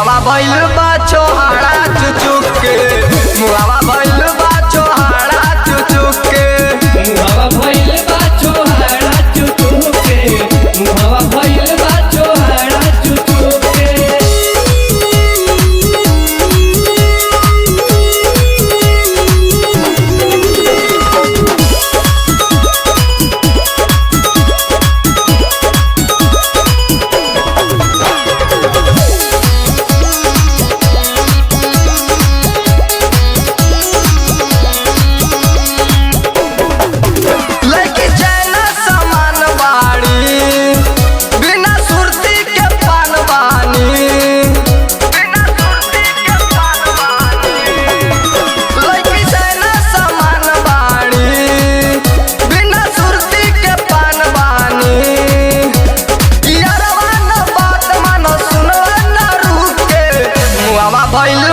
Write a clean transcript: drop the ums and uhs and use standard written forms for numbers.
मुहावा भइल बा छोहाड़ा चुचुक के, मुहावा भइल बा छोहाड़ा चुचुक के, मुहावा भइल बा छोहाड़ा चुचुक के, मुहावा भइल बा छोहाड़ा चुचुक के। लड़की जैना समान बाड़ी, बिना सुरती के पान बानी, बिना सुरती के पान बानी। लड़की जैना समान बाड़ी, बिना सुरती के पान बानी। यारवा न बात मानो सुनवा न रुक के, मुहावा भइल